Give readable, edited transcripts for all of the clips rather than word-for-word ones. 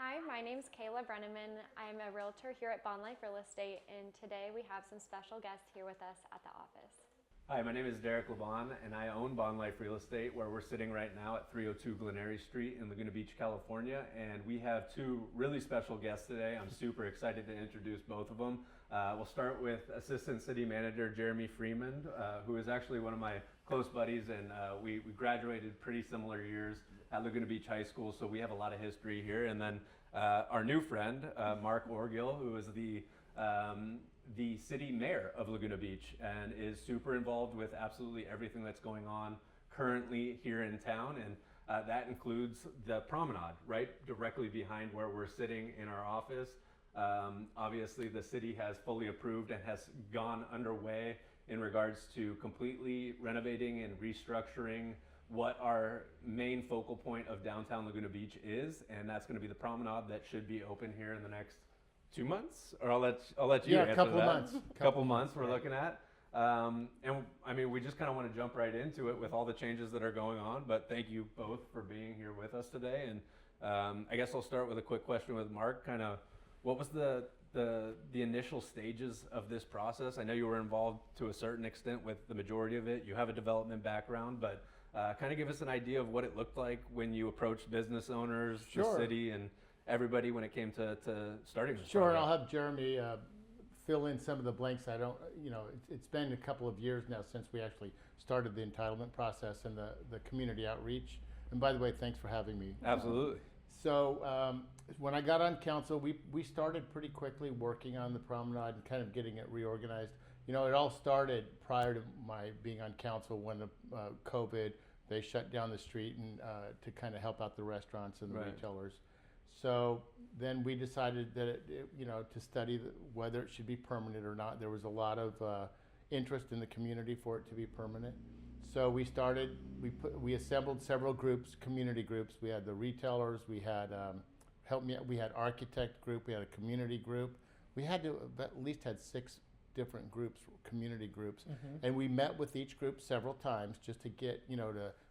Hi, my name is Kayla Brenneman. I'm a realtor here at BONLIFE Real Estate, and today we have some special guests here with us at the office. Hi, my name is Derek Lebon, and I own BONLIFE Real Estate, where we're sitting right now at 302 Glenneyre Street in Laguna Beach, California. And we have two really special guests today. I'm super excited to introduce both of them. We'll start with Assistant City Manager Jeremy Freeman, who is actually one of my close buddies, and we graduated pretty similar years at Laguna Beach High School, so we have a lot of history here. And then our new friend, Mark Orgill, who is the city mayor of Laguna Beach and is super involved with absolutely everything that's going on currently here in town. And that includes the Promenade, right directly behind where we're sitting in our office. Obviously, the city has fully approved and has gone underway in regards to completely renovating and restructuring what our main focal point of downtown Laguna Beach is. And that's going to be the Promenade that should be open here in the next 2 months, or I'll let you answer a couple that. months. Couple months we're looking at. And I mean, we just kind of want to jump right into it with all the changes that are going on, but thank you both for being here with us today. And I guess I'll start with a quick question with Mark. Kind of, what was the initial stages of this process? I know you were involved to a certain extent with the majority of it. You have a development background, but kind of give us an idea of what it looked like when you approached business owners, the city, and everybody when it came to starting this Sure, project. I'll have Jeremy fill in some of the blanks. I don't, it's been a couple of years now since we actually started the entitlement process and the community outreach. And by the way, thanks for having me. Absolutely. So when I got on council, we started pretty quickly working on the Promenade and kind of getting it reorganized. It all started prior to my being on council when the COVID, they shut down the street and to kind of help out the restaurants and the retailers. So then we decided that to study whether it should be permanent or not. There was a lot of interest in the community for it to be permanent. So we we assembled several groups, community groups. We had the retailers, we had we had architect group, we had a community group. We had to at least had 6 different groups, community groups, and we met with each group several times just to get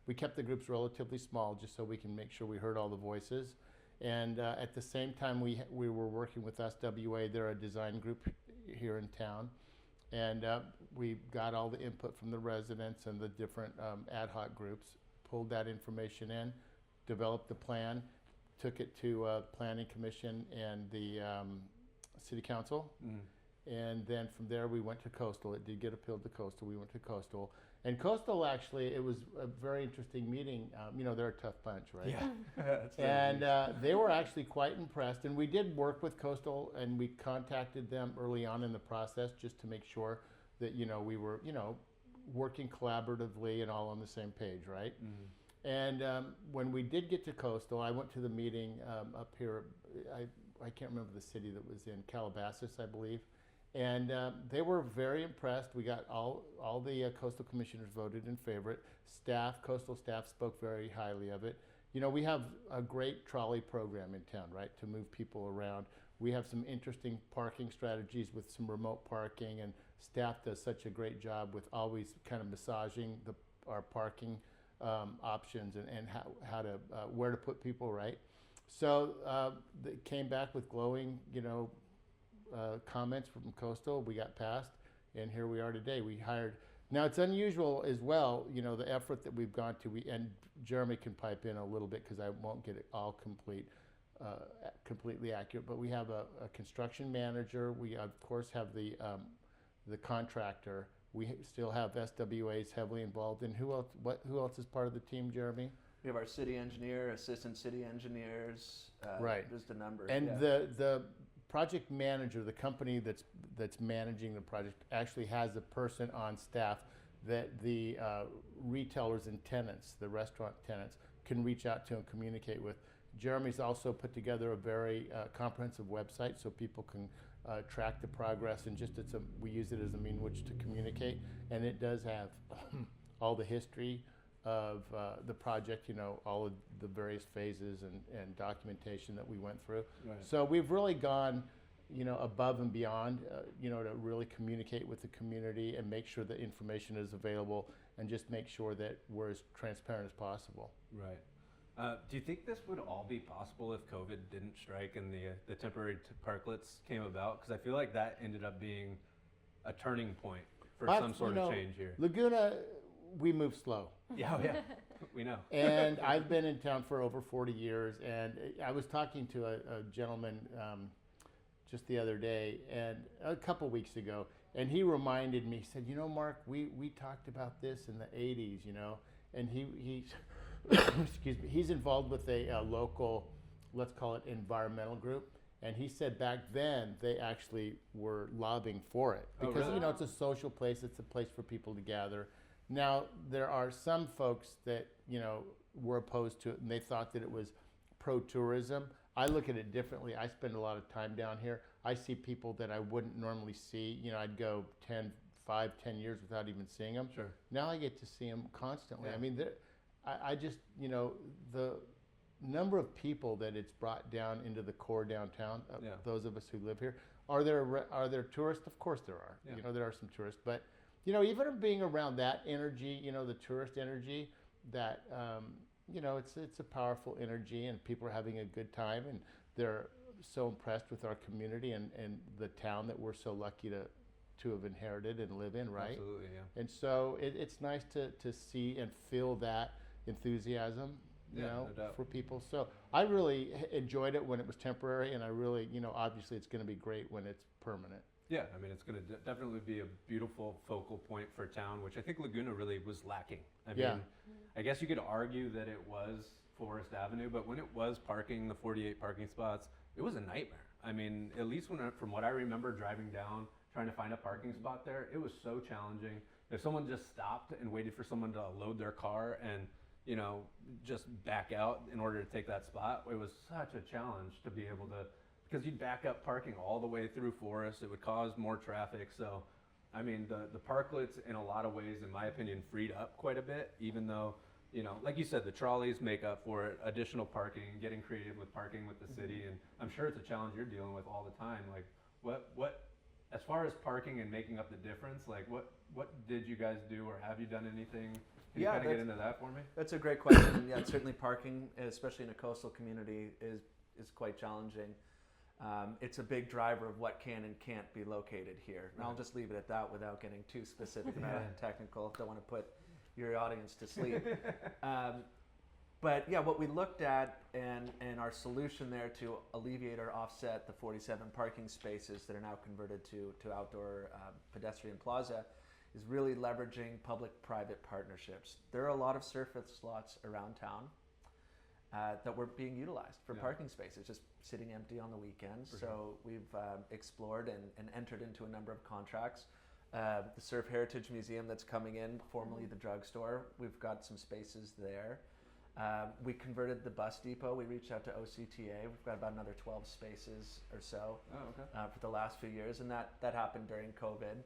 we kept the groups relatively small just so we can make sure we heard all the voices. And at the same time, we were working with SWA. They're a design group here in town. And we got all the input from the residents and the different ad hoc groups, pulled that information in, developed the plan, took it to Planning Commission and the City Council. And then from there, we went to Coastal. It did get appealed to Coastal. We went to Coastal. And Coastal, actually, it was a very interesting meeting. They're a tough bunch, right? Yeah. And they were actually quite impressed. And we did work with Coastal, and we contacted them early on in the process just to make sure that, we were, working collaboratively and all on the same page, right? And when we did get to Coastal, I went to the meeting up here. I can't remember the city that was in, Calabasas, I believe. And they were very impressed. We got all the coastal commissioners voted in favor of it. Coastal staff spoke very highly of it. We have a great trolley program in town, right, to move people around. We have some interesting parking strategies with some remote parking, and staff does such a great job with always kind of massaging our parking options and how to where to put people, right. So they came back with glowing, comments from Coastal. We got passed, and here we are today. We hired. Now it's unusual as well, the effort that we've gone to. And Jeremy can pipe in a little bit because I won't get it all completely accurate. But we have a construction manager. We of course have the contractor. We still have SWAs heavily involved. And who else? Who else is part of the team, Jeremy? We have our city engineer, assistant city engineers. Right. Just a number. And the project manager, the company that's managing the project, actually has a person on staff that the retailers and tenants, the restaurant tenants, can reach out to and communicate with. Jeremy's also put together a very comprehensive website so people can track the progress, and we use it as a mean which to communicate. And it does have all the history of the project, all of the various phases and documentation that we went through. Right. So we've really gone, above and beyond, to really communicate with the community and make sure that information is available and just make sure that we're as transparent as possible. Right. Do you think this would all be possible if COVID didn't strike and the temporary parklets came about? Because I feel like that ended up being a turning point for some sort of change here. Laguna, we move slow. Yeah, oh, yeah, we know. And I've been in town for over 40 years, and I was talking to a gentleman just the other day, and a couple weeks ago, and he reminded me, he said, you know, Mark, we talked about this in the 80s, you know, and he excuse me, he's involved with a local, let's call it environmental group, and he said back then they actually were lobbying for it because, really? you know, it's a social place, it's a place for people to gather. Now, there are some folks that, you know, were opposed to it, and they thought that it was pro-tourism. I look at it differently. I spend a lot of time down here. I see people that I wouldn't normally see. You know, I'd go 5, 10 years without even seeing them. Sure. Now I get to see them constantly. Yeah. I mean, I just, you know, the number of people that it's brought down into the core downtown, Yeah. those of us who live here, are there tourists? Of course there are. Yeah. You know, there are some tourists, but you know, even being around that energy, you know, the tourist energy, that you know, it's a powerful energy, and people are having a good time, and they're so impressed with our community and the town that we're so lucky to have inherited and live in, right? Absolutely, yeah. And so it's nice to see and feel that enthusiasm, you Yeah, know, no doubt. for people. So I really enjoyed it when it was temporary, and I really, you know, obviously it's going to be great when it's permanent. Yeah, I mean, it's going to definitely be a beautiful focal point for town, which I think Laguna really was lacking. I mean, Yeah. I guess you could argue that it was Forest Avenue, but when it was parking, the 48 parking spots, it was a nightmare. I mean, at least from what I remember driving down, trying to find a parking spot there, it was so challenging. If someone just stopped and waited for someone to load their car and, you know, just back out in order to take that spot, it was such a challenge to be able to, because you'd back up parking all the way through Forest. It would cause more traffic. So, I mean, the parklets in a lot of ways, in my opinion, freed up quite a bit, even though, you know, like you said, the trolleys make up for it, additional parking, getting creative with parking with the city. And I'm sure it's a challenge you're dealing with all the time. Like, what, as far as parking and making up the difference, like what did you guys do, or have you done anything? Can you kind of get into that for me? That's a great question. Yeah, certainly parking, especially in a coastal community, is quite challenging. It's a big driver of what can and can't be located here. And I'll just leave it at that without getting too specific about it, technical. Don't want to put your audience to sleep. But yeah, what we looked at and our solution there to alleviate or offset the 47 parking spaces that are now converted to outdoor pedestrian plaza is really leveraging public-private partnerships. There are a lot of surface lots around town that were being utilized for parking spaces, just sitting empty on the weekends. So we've explored and entered into a number of contracts. The Surf Heritage Museum that's coming in, formerly the drugstore, we've got some spaces there. We converted the bus depot. We reached out to OCTA. We've got about another 12 spaces or so for the last few years, and that happened during COVID.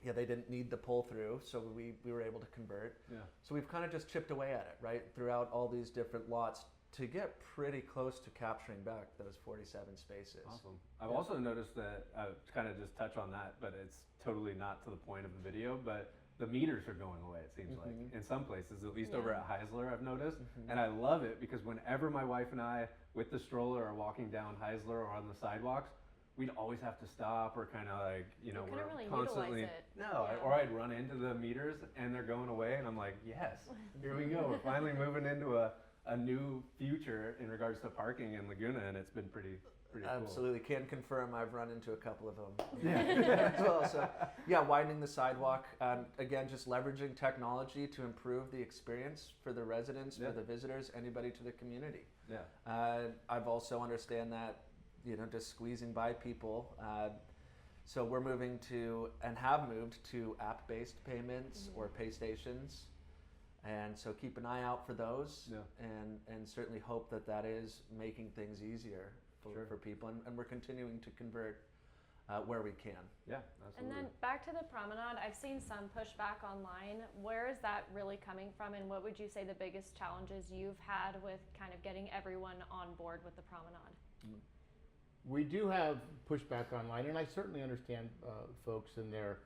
Yeah, they didn't need the pull through, so we were able to convert. Yeah. So we've kind of just chipped away at it, right, throughout all these different lots to get pretty close to capturing back those 47 spaces. Awesome. I've also noticed that, to kind of just touch on that, but it's totally not to the point of the video, but the meters are going away, it seems like, in some places, at least over at Heisler, I've noticed. And I love it because whenever my wife and I, with the stroller, are walking down Heisler or on the sidewalks, we'd always have to stop or kind of like, you know, we're really constantly, utilize it. or I'd run into the meters and they're going away and I'm like, yes, here we go. We're finally moving into a new future in regards to parking in Laguna, and it's been pretty cool. Absolutely, can confirm I've run into a couple of them as well. So yeah, widening the sidewalk, again, just leveraging technology to improve the experience for the residents, for the visitors, anybody to the community. I've also understand that, you know, just squeezing by people. So we're moving to, and have moved to, app-based payments or pay stations. And so keep an eye out for those, and certainly hope that is making things easier for people. And we're continuing to convert where we can. Yeah, absolutely. And then back to the Promenade, I've seen some pushback online. Where is that really coming from, and what would you say the biggest challenges you've had with kind of getting everyone on board with the Promenade? We do have pushback online, and I certainly understand folks and their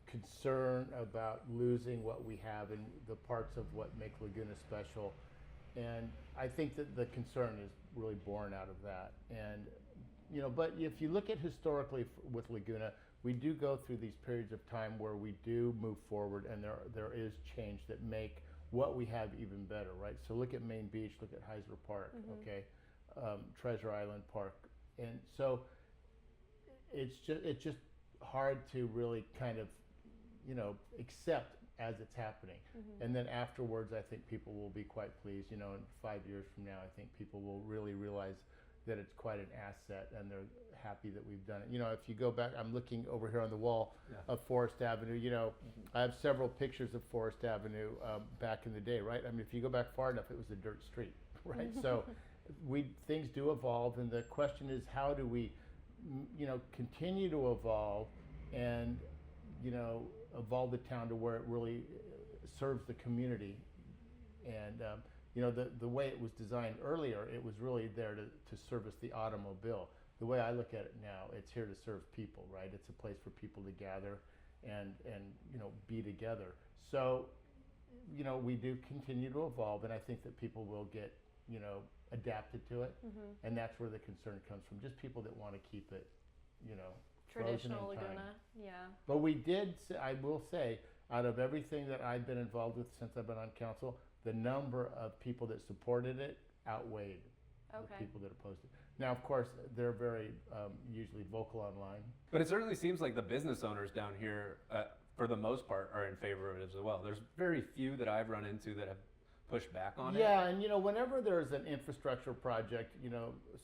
concern about losing what we have and the parts of what make Laguna special. And I think that the concern is really born out of that. And, but if you look at historically with Laguna, we do go through these periods of time where we do move forward, and there is change that make what we have even better, right? So look at Main Beach, look at Heisler Park, okay, Treasure Island Park. And so it's just hard to really kind of, accept as it's happening. And then afterwards, I think people will be quite pleased. In 5 years from now, I think people will really realize that it's quite an asset, and they're happy that we've done it. If you go back, I'm looking over here on the wall of Forest Avenue. I have several pictures of Forest Avenue back in the day, right? I mean, if you go back far enough, it was a dirt street, right? So things do evolve, and the question is, how do we, continue to evolve and, evolve the town to where it really serves the community. And the way it was designed earlier, it was really there to service the automobile. The way I look at it now, it's here to serve people, right? It's a place for people to gather and be together. So we do continue to evolve, and I think that people will get adapted to it. And that's where the concern comes from, just people that want to keep it Traditional frozen in time. Laguna, But we did, I will say, out of everything that I've been involved with since I've been on council, the number of people that supported it outweighed the people that opposed it. Now, of course, they're very usually vocal online. But it certainly seems like the business owners down here, for the most part, are in favor of it as well. There's very few that I've run into that have pushed back on it. Yeah, and whenever there's an infrastructure project,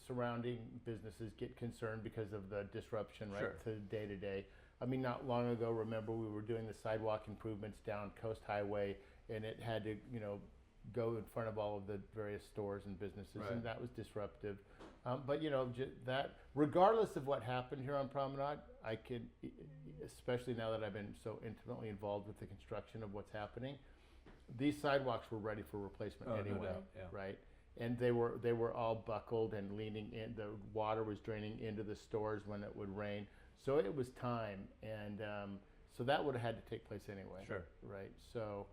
surrounding businesses get concerned because of the disruption, right, to day to day. I mean, not long ago, remember, we were doing the sidewalk improvements down Coast Highway, and it had to, go in front of all of the various stores and businesses, and that was disruptive. But that, regardless of what happened here on Promenade, I could, especially now that I've been so intimately involved with the construction of what's happening, these sidewalks were ready for replacement anyway, no doubt, right? And they were all buckled and leaning in. The water was draining into the stores when it would rain, so it was time, and so that would have had to take place anyway. Sure. Right. So.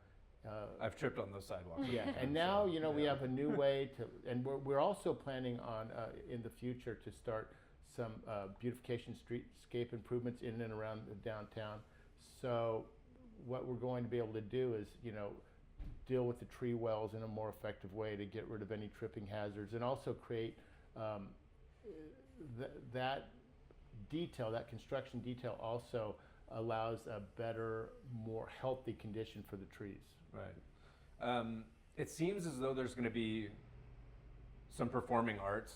I've tripped on those sidewalks. Yeah, and now we have a new way to, and we're also planning on in the future to start some beautification streetscape improvements in and around the downtown. So what we're going to be able to do is deal with the tree wells in a more effective way to get rid of any tripping hazards, and also create that detail, that construction detail also allows a better, more healthy condition for the trees. Right. It seems as though there's going to be some performing arts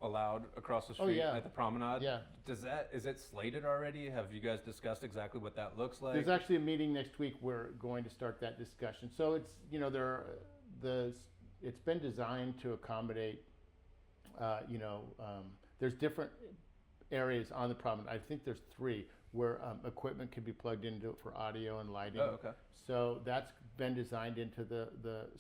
allowed across the street at the Promenade. Yeah. Is it slated already? Have you guys discussed exactly what that looks like? There's actually a meeting next week. We're going to start that discussion. So it's it's been designed to accommodate. There's different areas on the Promenade. I think there's 3 where equipment can be plugged into it for audio and lighting. Oh, okay. So that's been designed into the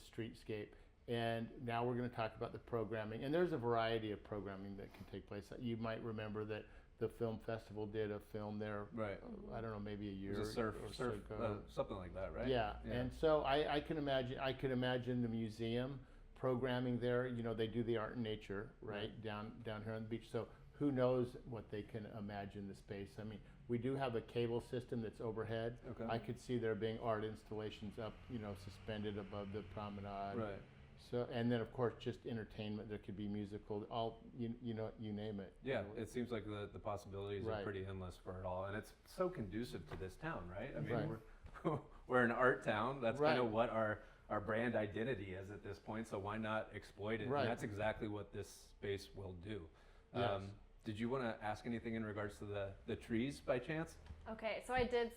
streetscape. And now we're going to talk about the programming. And there's a variety of programming that can take place. You might remember that the film festival did a film there, right? I don't know, maybe a year it was a surf so ago. Something like that, right? Yeah. And so I could imagine the museum programming there. They do the art and nature, right, down here on the beach. So who knows what they can imagine the space. I mean, we do have a cable system that's overhead. Okay. I could see there being art installations up, suspended above the promenade. Right. So, and then of course just entertainment. There could be musical, all you name it. Yeah, it seems like the possibilities are pretty endless for it all, and it's so conducive to this town, right? I mean, we're an art town. That's kind of what our brand identity is at this point. So why not exploit it? Right. And that's exactly what this space will do. Yes. Did you want to ask anything in regards to the trees by chance? Okay, so I did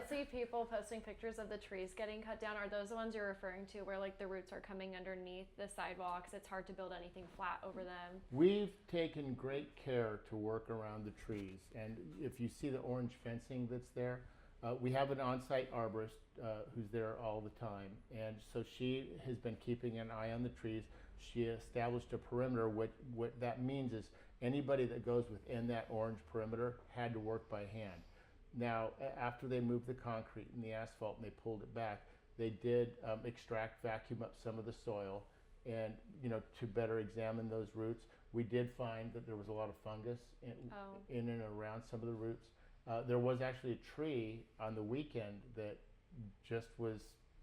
see people posting pictures of the trees getting cut down. Are those the ones you're referring to where like the roots are coming underneath the sidewalks? It's hard to build anything flat over them. We've taken great care to work around the trees, and if you see the orange fencing that's there, we have an on-site arborist who's there all the time, and so she has been keeping an eye on the trees. She established a perimeter. What that means is anybody that goes within that orange perimeter had to work by hand. Now, after they moved the concrete and the asphalt and they pulled it back, they did extract, vacuum up some of the soil, and to better examine those roots. We did find that there was a lot of fungus in and around some of the roots. There was actually a tree on the weekend that just was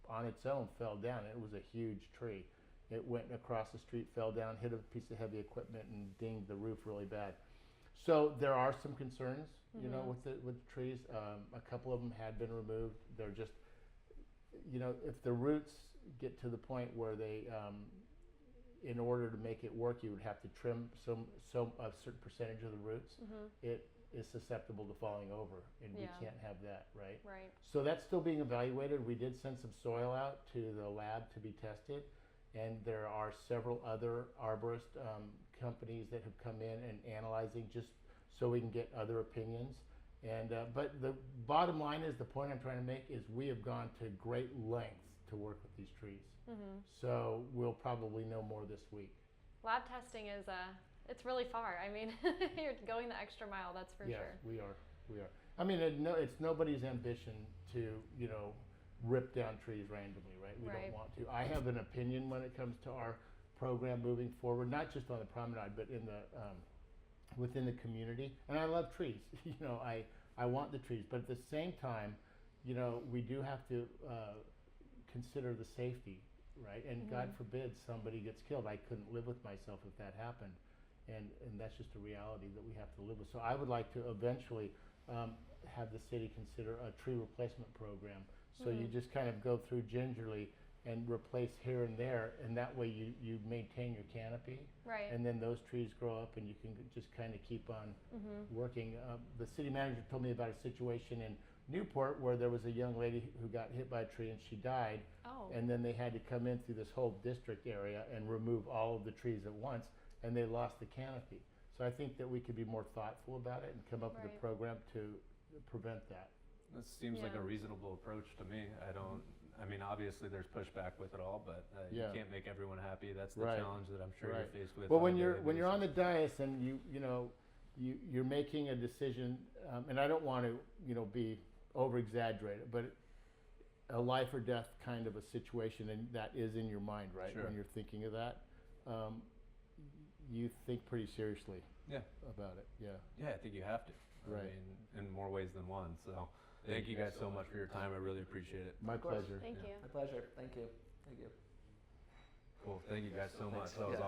on its own, fell down. It was a huge tree. It went across the street, fell down, hit a piece of heavy equipment, and dinged the roof really bad. So there are some concerns, with the trees. A couple of them had been removed. They're just, if the roots get to the point where they, in order to make it work, you would have to trim a certain percentage of the roots. It is susceptible to falling over, and we can't have that, right? Right. So that's still being evaluated. We did send some soil out to the lab to be tested, and there are several other arborist companies that have come in and analyzing just so we can get other opinions. And but the bottom line is, the point I'm trying to make is, we have gone to great lengths to work with these trees. So we'll probably know more this week. Lab testing is it's really far. I mean, you're going the extra mile, that's for Yes, sure. we are. I mean, it's nobody's ambition to, rip down trees randomly, right? We don't want to. I have an opinion when it comes to our program moving forward, not just on the promenade, but in the within the community. And I love trees. I want the trees, but at the same time, we do have to consider the safety, right? And God forbid somebody gets killed. I couldn't live with myself if that happened. And that's just a reality that we have to live with. So I would like to eventually have the city consider a tree replacement program. So you just kind of go through gingerly and replace here and there, and that way you maintain your canopy. Right. And then those trees grow up, and you can just kind of keep on working. The city manager told me about a situation in Newport where there was a young lady who got hit by a tree and she died. Oh. And then they had to come in through this whole district area and remove all of the trees at once, and they lost the canopy. So I think that we could be more thoughtful about it and come up with a program to prevent that. That seems like a reasonable approach to me. I mean, obviously there's pushback with it all, but you can't make everyone happy. That's the challenge that I'm sure you're faced with. Well, when you're on the dais and you're making a decision, and I don't want to be over exaggerated, but a life or death kind of a situation, and that is in your mind, right? Sure. When you're thinking of that, you think pretty seriously about it. Yeah, I think you have to. Right. I mean, in more ways than one. So thank you guys so much for your time. I really appreciate it. My pleasure. Thank you. My pleasure. Thank you. Cool. Thank you guys so much. Thanks. That was Yeah. awesome.